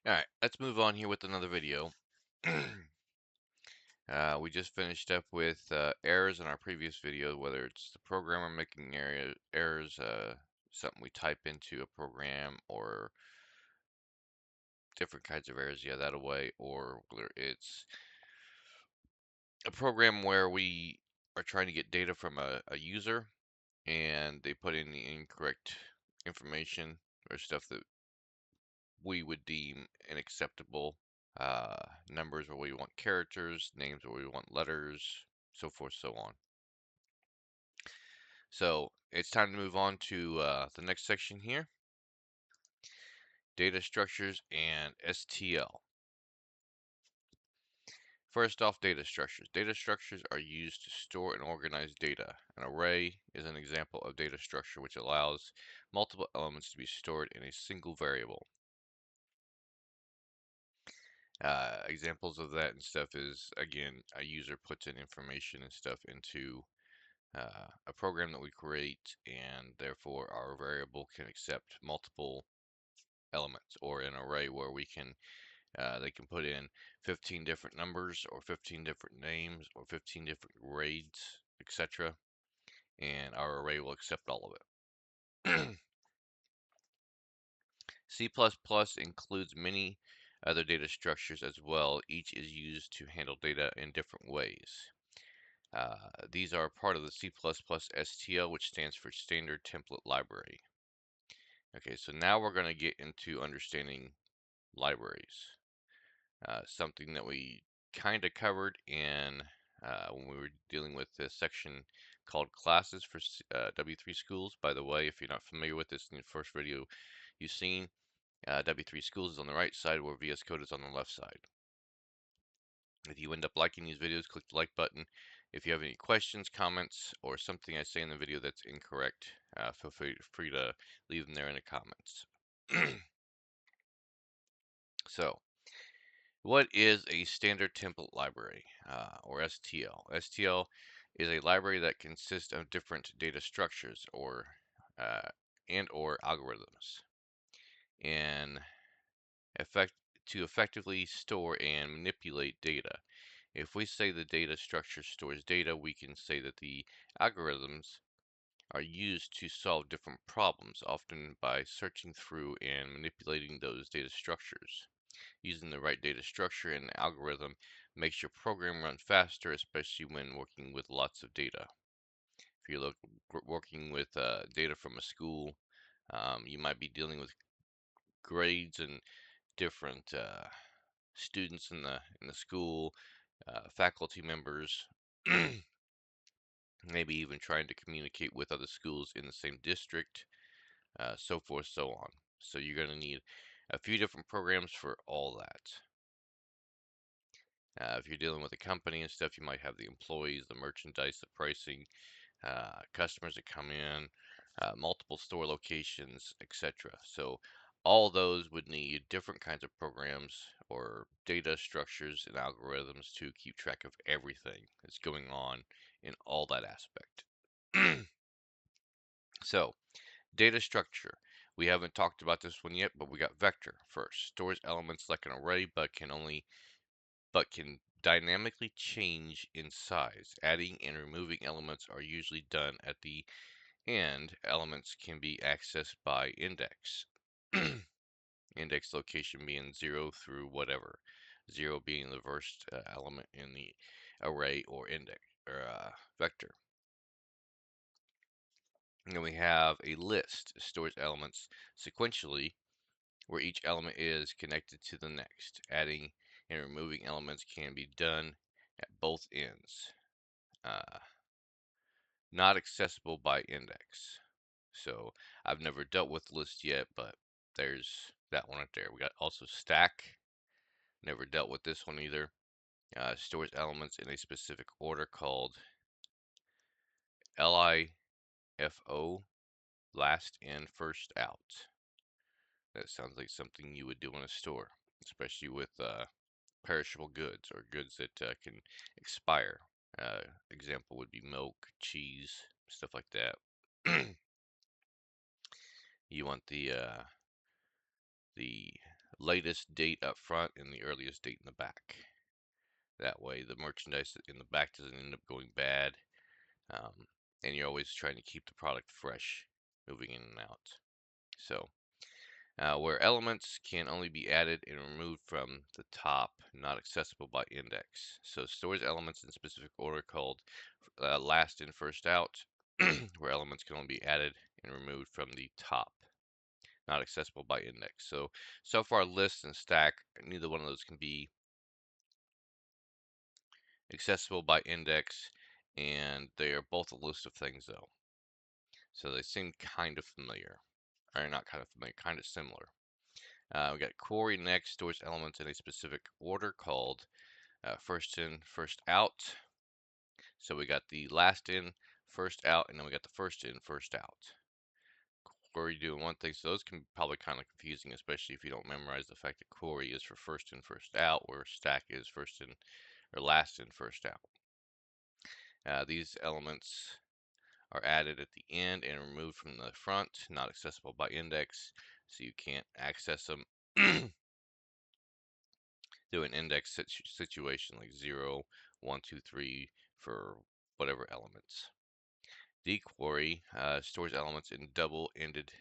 Alright, let's move on here with another video. We just finished up with errors in our previous video, whether it's the programmer making errors, something we type into a program, or different kinds of errors, yeah, that away, or whether it's a program where we are trying to get data from a user and they put in the incorrect information or stuff that we would deem unacceptable. Numbers where we want characters, names where we want letters, so forth, so on. So it's time to move on to the next section here, data structures and STL. First off, data structures. Data structures are used to store and organize data. An array is an example of data structure which allows multiple elements to be stored in a single variable. Examples of that and stuff is, again, a user puts in information and stuff into a program that we create, and therefore our variable can accept multiple elements, or an array where we can they can put in 15 different numbers or 15 different names or 15 different grades, etc., and our array will accept all of it. C++ includes many other data structures as well. Each is used to handle data in different ways. These are part of the C++ STL, which stands for Standard Template Library. Okay, so now we're going to get into understanding libraries. Something that we kind of covered in when we were dealing with this section called classes for W3 schools. By the way, if you're not familiar with this in the first video you've seen, W3 schools is on the right side where VS Code is on the left side. If you end up liking these videos, click the like button. If you have any questions, comments, or something I say in the video that's incorrect, feel free to leave them there in the comments. So, what is a standard template library, or STL? STL is a library that consists of different data structures uh, or algorithms in effect to effectively store and manipulate data. If we say the data structure stores data, we can say that the algorithms are used to solve different problems, often by searching through and manipulating those data structures. Using the right data structure and algorithm makes your program run faster, especially when working with lots of data. If you're working with data from a school, you might be dealing with grades and different students in the school, faculty members, maybe even trying to communicate with other schools in the same district, so forth, so on. So you're going to need a few different programs for all that. If you're dealing with a company and stuff, you might have the employees, the merchandise, the pricing, customers that come in, multiple store locations, etc. So all those would need different kinds of programs or data structures and algorithms to keep track of everything that's going on in all that aspect. So, data structure. We haven't talked about this one yet, but we got vector first. Stores elements like an array, but can dynamically change in size. Adding and removing elements are usually done at the end. Elements can be accessed by index. Index location being 0 through whatever. 0 being the first element in the array or index or vector. And then we have a list. It stores elements sequentially where each element is connected to the next. Adding and removing elements can be done at both ends. Not accessible by index. So I've never dealt with list yet, but there's that one right there. We got also stack. Never dealt with this one either. Stores elements in a specific order called LIFO, last in, first out. That sounds like something you would do in a store, especially with perishable goods or goods that can expire. Example would be milk, cheese, stuff like that. You want the latest date up front and the earliest date in the back. That way the merchandise in the back doesn't end up going bad. And you're always trying to keep the product fresh, moving in and out. So, where elements can only be added and removed from the top, not accessible by index. So, stores elements in specific order called last in, first out, where elements can only be added and removed from the top, not accessible by index. So far, list and stack, neither one of those can be accessible by index, and they are both a list of things though. So they seem kind of familiar, or not kind of familiar, kind of similar. We got query next stores elements in a specific order called first in, first out. So we got the last in, first out, and then we got the first in, first out. Query doing one thing, so those can be probably kind of confusing, especially if you don't memorize the fact that query is for first in, first out, where stack is first in, or last in, first out. These elements are added at the end and removed from the front, not accessible by index, so you can't access them through an index situation like 0, 1, 2, 3 for whatever elements. Dequery stores elements in double-ended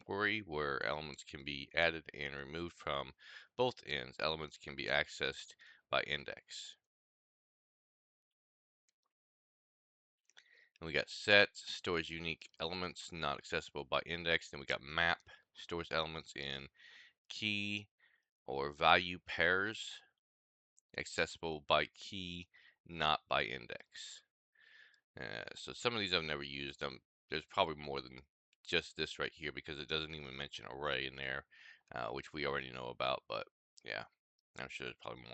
query where elements can be added and removed from both ends. Elements can be accessed by index. And we got set, stores unique elements not accessible by index. Then we got map, stores elements in key or value pairs, accessible by key, not by index. So some of these I've never used. There's probably more than just this right here because it doesn't even mention array in there, which we already know about. But yeah, I'm sure there's probably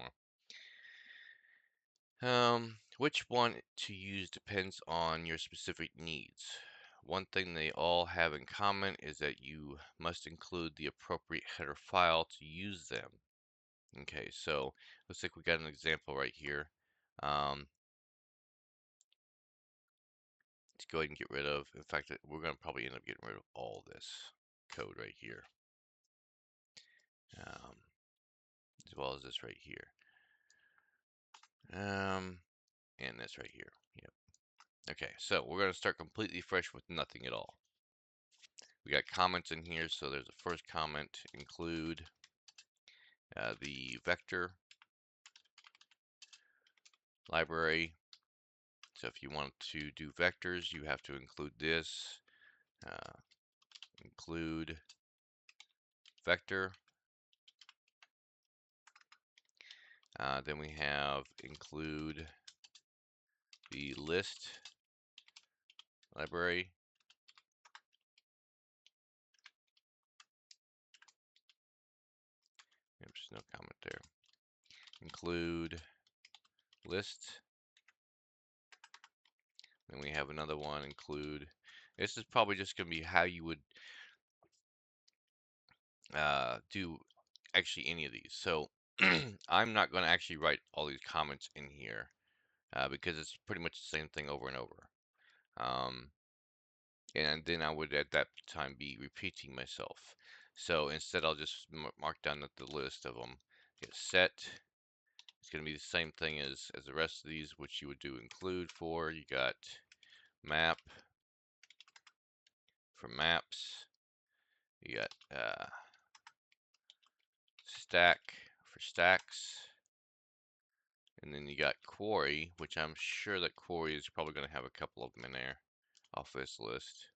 more. Which one to use depends on your specific needs. One thing they all have in common is that you must include the appropriate header file to use them. Okay, so looks like we got an example right here. Let's go ahead and get rid of, in fact, we're going to probably end up getting rid of all this code right here, as well as this right here, and this right here. Yep. Okay, so we're going to start completely fresh with nothing at all. We got comments in here, so there's a first comment, include the vector library. So if you want to do vectors, you have to include this, include vector. Then we have include the list library. There's no comment there. Include list. Then we have another one, include. This is probably just going to be how you would do actually any of these. So I'm not going to actually write all these comments in here because it's pretty much the same thing over and over. And then I would at that time be repeating myself. So instead I'll just mark down the list of them. Get set. It's going to be the same thing as the rest of these, which you would do include for. You got map for maps. You got stack for stacks. And then you got query, which I'm sure that query is probably going to have a couple of them in there off this list.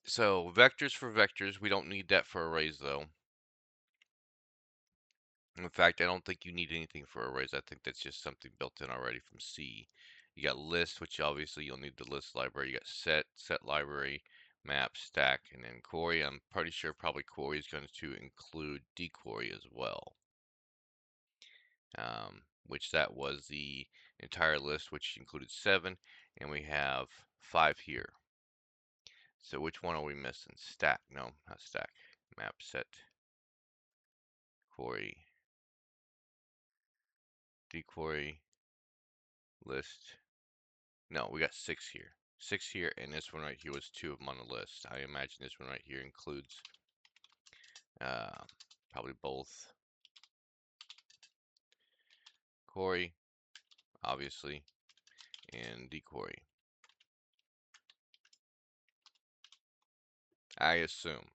So vectors for vectors. We don't need that for arrays though. In fact, I don't think you need anything for arrays. I think that's just something built in already from C. You got list, which obviously you'll need the list library. You got set library, map, stack, and then query. I'm pretty sure probably query is going to include dequery as well. Which that was the entire list, which included 7, and we have 5 here. So which one are we missing? Stack? No, not stack. Map, set, query, dequery, list. No, we got 6 here. 6 here, and this one right here was 2 of them on the list. I imagine this one right here includes Uh, Probably both. Query, obviously, and dequery. I assume.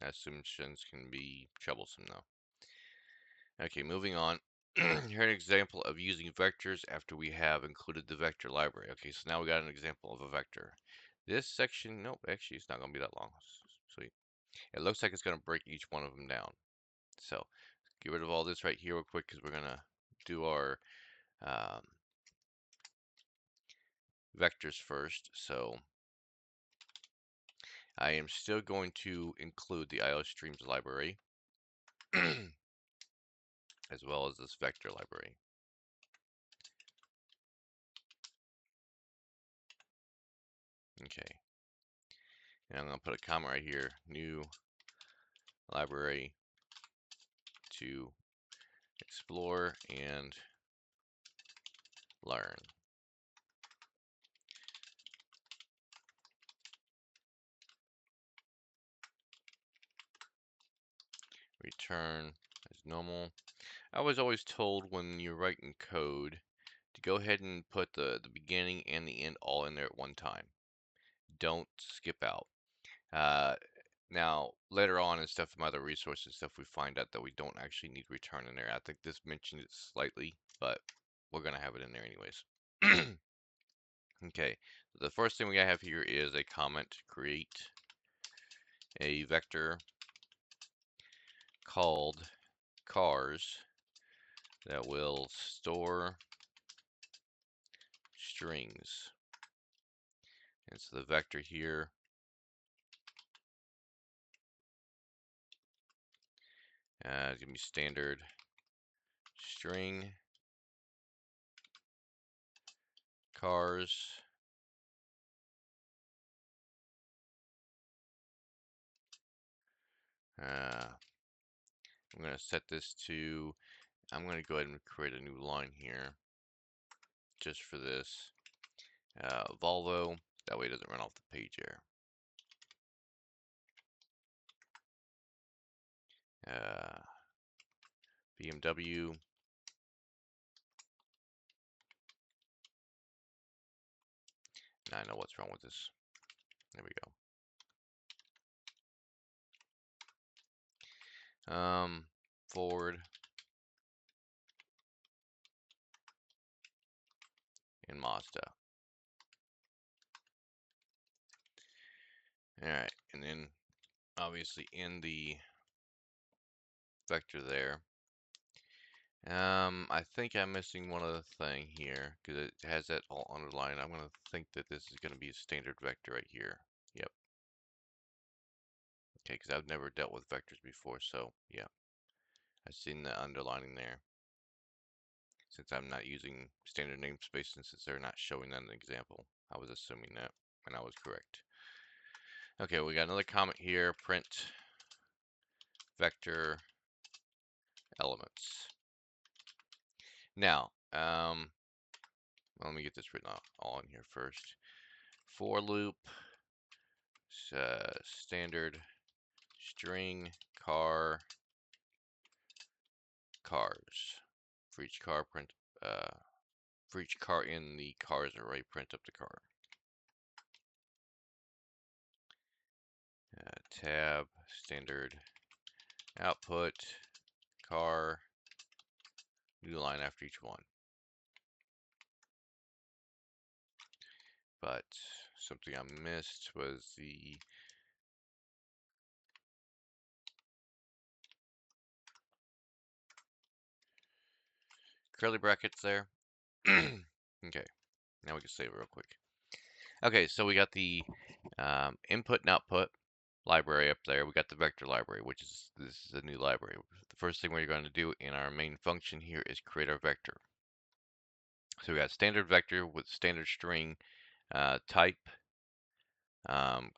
Assumptions can be troublesome though. Okay, moving on. Here an example of using vectors after we have included the vector library. Okay, so now we got an example of a vector. This section, nope, actually it's not going to be that long. Sweet. It looks like it's going to break each one of them down. So get rid of all this right here real quick because we're going to do our um, vectors first. So I am still going to include the iostreams library as well as this vector library. Okay. And I'm going to put a comma right here, new library to explore and learn. Return as normal. I was always told when you're writing code to go ahead and put the beginning and the end all in there at one time. Don't skip out. Uh, Now, later on in stuff, from other resources stuff, we find out that we don't actually need return in there. I think this mentioned it slightly, but we're going to have it in there anyways. Okay, so the first thing we have here is a comment, create a vector called cars that will store strings. And so the vector here is going to be standard string cars. I'm going to set this to, I'm going to go ahead and create a new line here just for this. Volvo, that way it doesn't run off the page here. BMW. Now I know what's wrong with this. There we go. Ford and Mazda. Alright, and then obviously in the vector there, I think I'm missing one other thing here because it has that all underlined. I'm going to think that this is going to be a standard vector right here. Yep. Okay, because I've never dealt with vectors before, so yeah. I've seen the underlining there. Since I'm not using standard namespace and since they're not showing that in the example, I was assuming that, and I was correct. Okay, we got another comment here, print vector elements. Now, let me get this written all in here first. For loop, standard string car cars. For each car, print for each car in the cars array, print up the car. Tab standard output car, new line after each one. But something I missed was the curly brackets there. Okay, now we can save it real quick. Okay, so we got the input and output library up there. We got the vector library, which is this is a new library. The first thing we're going to do in our main function here is create our vector. So we got standard vector with standard string type.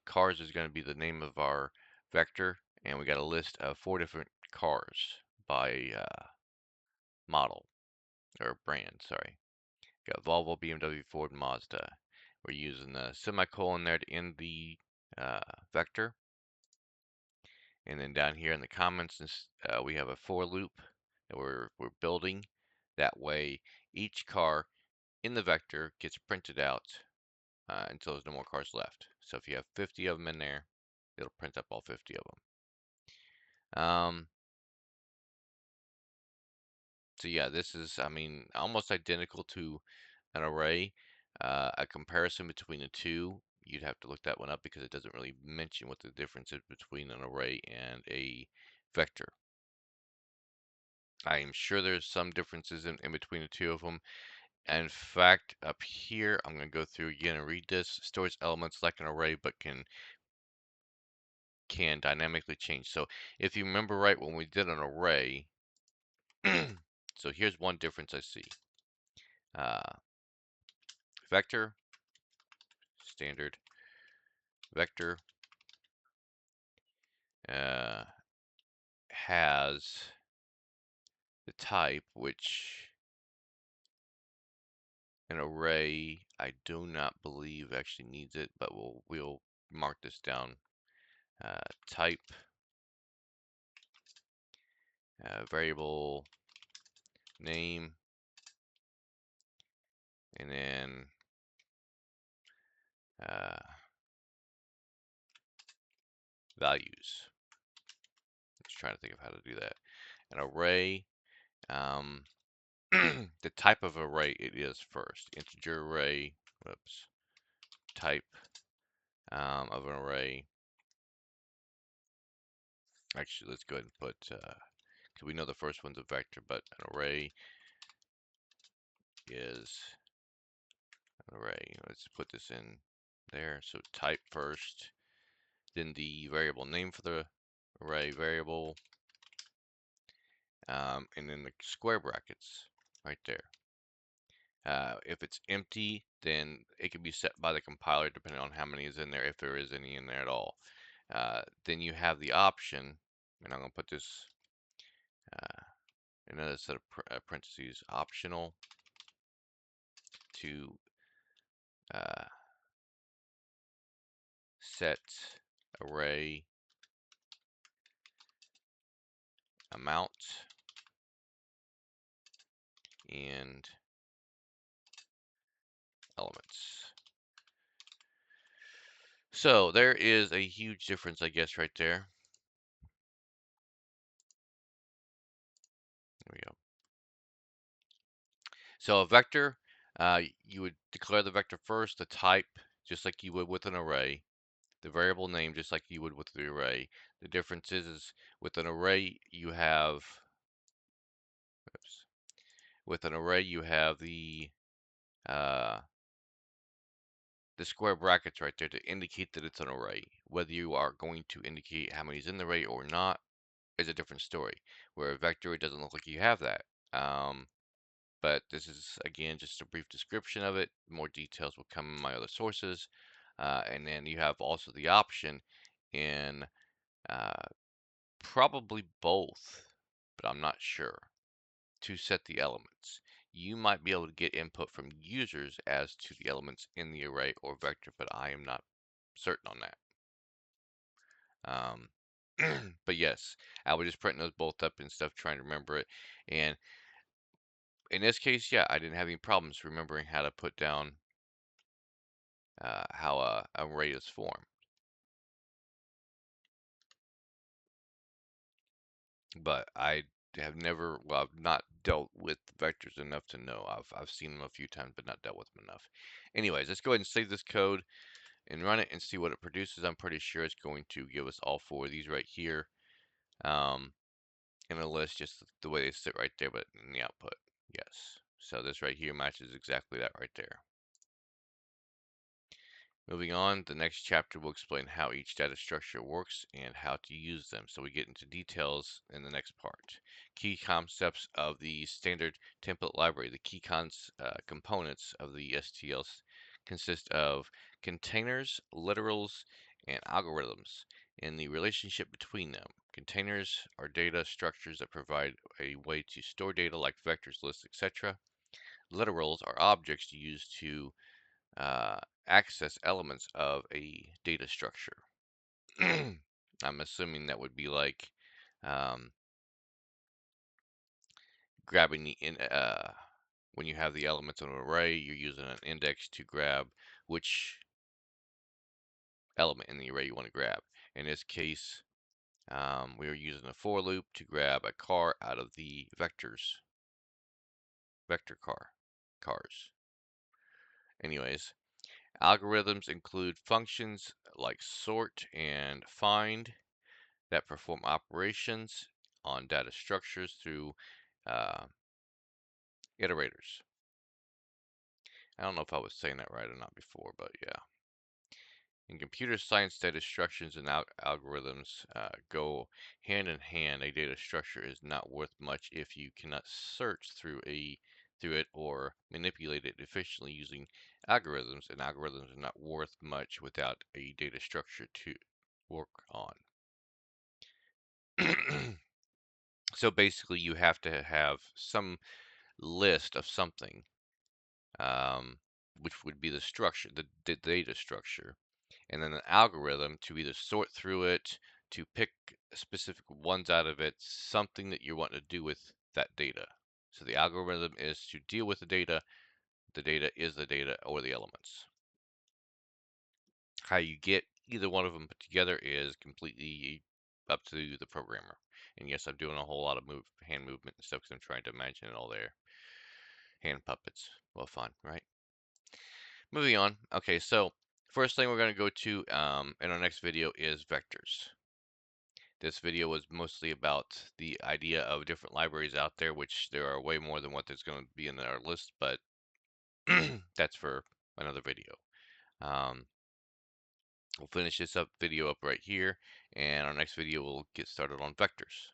Cars is going to be the name of our vector, and we got a list of 4 different cars by model or brand. Sorry, got Volvo, BMW, Ford, Mazda. We're using the semicolon there to end the vector. And then down here in the comments, we have a for loop that we're building. That way, each car in the vector gets printed out until there's no more cars left. So if you have 50 of them in there, it'll print up all 50 of them. So yeah, this is, I mean, almost identical to an array. A comparison between the two, you'd have to look that one up because it doesn't really mention what the difference is between an array and a vector. I am sure there's some differences in between the two of them. In fact, up here, I'm going to go through again and read this. Stores elements like an array, but can dynamically change. So if you remember right when we did an array, so here's one difference I see. Vector, standard, vector, has the type, which an array I do not believe actually needs it, but we'll mark this down. Type, variable name, and then values. Just trying to think of how to do that. An array, the type of array it is first. Integer array, whoops, type of an array. Actually, let's go ahead and put, because we know the first one's a vector, but an array is an array. Let's put this in there. So type first, then the variable name for the array variable, and then the square brackets right there. If it's empty, then it can be set by the compiler depending on how many is in there, if there is any in there at all. Then you have the option, and I'm going to put this another set of parentheses, optional, to set array amount and elements. So there is a huge difference, I guess, right there. There we go. So a vector, you would declare the vector first, the type, just like you would with an array, the variable name, just like you would with the array. The difference is with an array, you have, oops, with an array, you have uh, the square brackets right there to indicate that it's an array. Whether you are going to indicate how many is in the array or not is a different story. Where a vector, it doesn't look like you have that. But this is, again, just a brief description of it. More details will come in my other sources. And then you have also the option in probably both, but I'm not sure, to set the elements. You might be able to get input from users as to the elements in the array or vector, but I am not certain on that. But yes, I was just printing those both up and stuff, trying to remember it. And in this case, yeah, I didn't have any problems remembering how to put down how a array is formed. But I have never, well, I've not dealt with vectors enough to know. I've seen them a few times, but not dealt with them enough. Anyways, let's go ahead and save this code and run it and see what it produces. I'm pretty sure it's going to give us all four of these right here in a list, just the way they sit right there, but in the output. Yes. So this right here matches exactly that right there. Moving on, the next chapter will explain how each data structure works and how to use them. So we get into details in the next part. Key concepts of the standard template library. The key components of the STL consist of containers, literals, and algorithms, and the relationship between them. Containers are data structures that provide a way to store data like vectors, lists, etc. Literals are objects used to uh, access elements of a data structure. I'm assuming that would be like um, grabbing when you have the elements in an array, you're using an index to grab which element in the array you want to grab. In this case, we are using a for loop to grab a car out of the vector cars. Anyways, algorithms include functions like sort and find that perform operations on data structures through uh, iterators. I don't know if I was saying that right or not before, but yeah. In computer science, data structures and algorithms go hand in hand. A data structure is not worth much if you cannot search through it or manipulate it efficiently using algorithms, and algorithms are not worth much without a data structure to work on. So basically, you have to have some list of something, um, which would be the structure, the data structure, and then an algorithm to either sort through it, to pick specific ones out of it, something that you want to do with that data. So the algorithm is to deal with the data is the data or the elements. How you get either one of them put together is completely up to the programmer. And yes, I'm doing a whole lot of hand movement and stuff because I'm trying to imagine it all there. Hand puppets. Well, fun, right? Moving on. Okay, so first thing we're going to go to in our next video is vectors. This video was mostly about the idea of different libraries out there, which there are way more than what there's going to be in our list, but that's for another video. We'll finish this video up right here, and our next video will get started on vectors.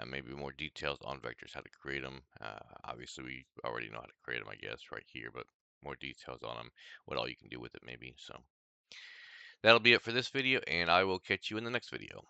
Maybe more details on vectors, how to create them. Obviously, we already know how to create them, I guess, right here, but more details on them, what all you can do with it maybe. So that'll be it for this video, and I will catch you in the next video.